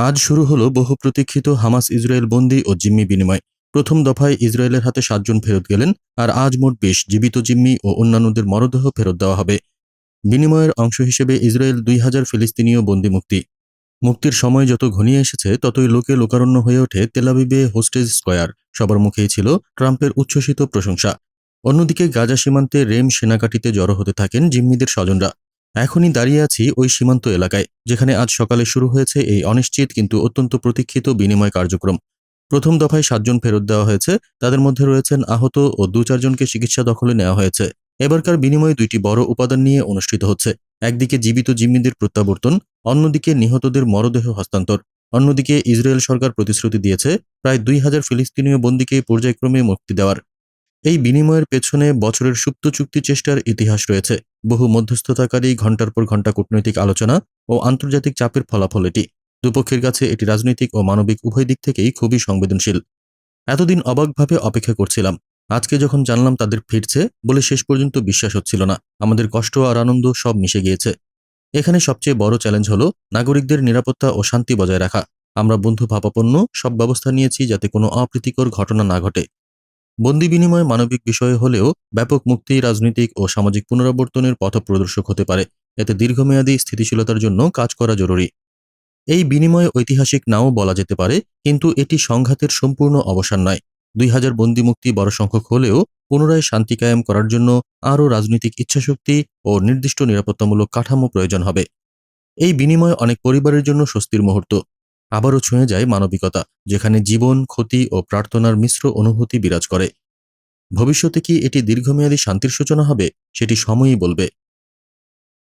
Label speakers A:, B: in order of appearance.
A: আজ শুরু হলো বহু প্রতীক্ষিত হামাস ইসরায়েল বন্দী ও জিম্মি বিনিময়। প্রথম দফায় ইসরায়েলের হাতে 7 জন ফেরত গেলেন, আর আজ মোট 20 জীবিত জিম্মি ও অন্যান্যদের মরদেহ ফেরত দেওয়া হবে। বিনিময়ের অংশ হিসেবে ইসরায়েল 2000 ফিলিস্তিনীয় বন্দী মুক্তির সময় যত ঘনিয়ে এসেছে ততই লোকে লোকারণ্য হয়ে ওঠে তেলাবিবে হোস্টেজ স্কয়ার। সবার মুখেই ছিল ট্রাম্পের উচ্ছ্বসিত প্রশংসা। অন্যদিকে গাজা সীমান্তে রেম সেনাঘাঁটিতে জড়ো হতে থাকেন জিম্মিদের স্বজনরা। এখনই দাঁড়িয়ে আছি ওই সীমান্ত এলাকায়, যেখানে আজ সকালে শুরু হয়েছে এই অনিশ্চিত কিন্তু অত্যন্ত প্রতীক্ষিত বিনিময় কার্যক্রম। প্রথম দফায় 7 জন ফেরত দেওয়া হয়েছে। তাদের মধ্যে রয়েছেন আহত ও 2-4 জনকে চিকিৎসা দখলে নেওয়া হয়েছে। এবারকার বিনিময় 2টি বড় উপাদান নিয়ে অনুষ্ঠিত হচ্ছে। একদিকে জীবিত জিম্মিদের প্রত্যাবর্তন, অন্যদিকে নিহতদের মরদেহ হস্তান্তর। অন্যদিকে ইসরায়েল সরকার প্রতিশ্রুতি দিয়েছে প্রায় 2000 ফিলিস্তিনীয় বন্দীকে পর্যায়ক্রমে মুক্তি দেওয়ার। এই বিনিময়ের পেছনে বছরের সুপ্ত চুক্তি চেষ্টার ইতিহাস রয়েছে। বহু মধ্যস্থতাকারী, ঘণ্টার পর ঘণ্টা কূটনৈতিক আলোচনা ও আন্তর্জাতিক চাপের ফলাফল এটি। দুপক্ষের কাছে এটি রাজনৈতিক ও মানবিক উভয় দিক থেকেই খুবই সংবেদনশীল। এতদিন অবাকভাবে অপেক্ষা করছিলাম। আজকে যখন জানলাম তাদের ফিরছে বলে শেষ পর্যন্ত বিশ্বাস হচ্ছিল না। আমাদের কষ্ট আর আনন্দ সব মিশে গিয়েছে। এখানে সবচেয়ে বড় চ্যালেঞ্জ হলো নাগরিকদের নিরাপত্তা ও শান্তি বজায় রাখা। আমরা বন্ধু ভাবাপন্ন সব ব্যবস্থা নিয়েছি যাতে কোনো অপ্রীতিকর ঘটনা না ঘটে। বন্দি বিনিময় মানবিক বিষয় হলেও ব্যাপক মুক্তি রাজনৈতিক ও সামাজিক পুনরাবর্তনের পথপ্রদর্শক হতে পারে। এতে দীর্ঘমেয়াদী স্থিতিশীলতার জন্য কাজ করা জরুরি। এই বিনিময় ঐতিহাসিক নাও বলা যেতে পারে, কিন্তু এটি সংঘাতের সম্পূর্ণ অবসান নয়। 2000 বন্দি মুক্তি বড় সংখ্যক হলেও পুনরায় শান্তি কায়েম করার জন্য আরও রাজনৈতিক ইচ্ছাশক্তি ও নির্দিষ্ট নিরাপত্তামূলক কাঠামো প্রয়োজন হবে। এই বিনিময় অনেক পরিবারের জন্য স্বস্তির মুহূর্ত। আবারও ছুঁয়ে যায় মানবিকতা, যেখানে জীবন, ক্ষতি ও প্রার্থনার মিশ্র অনুভূতি বিরাজ করে। ভবিষ্যতে কি এটি দীর্ঘমেয়াদী শান্তির সূচনা হবে, সেটি সময়ই বলবে।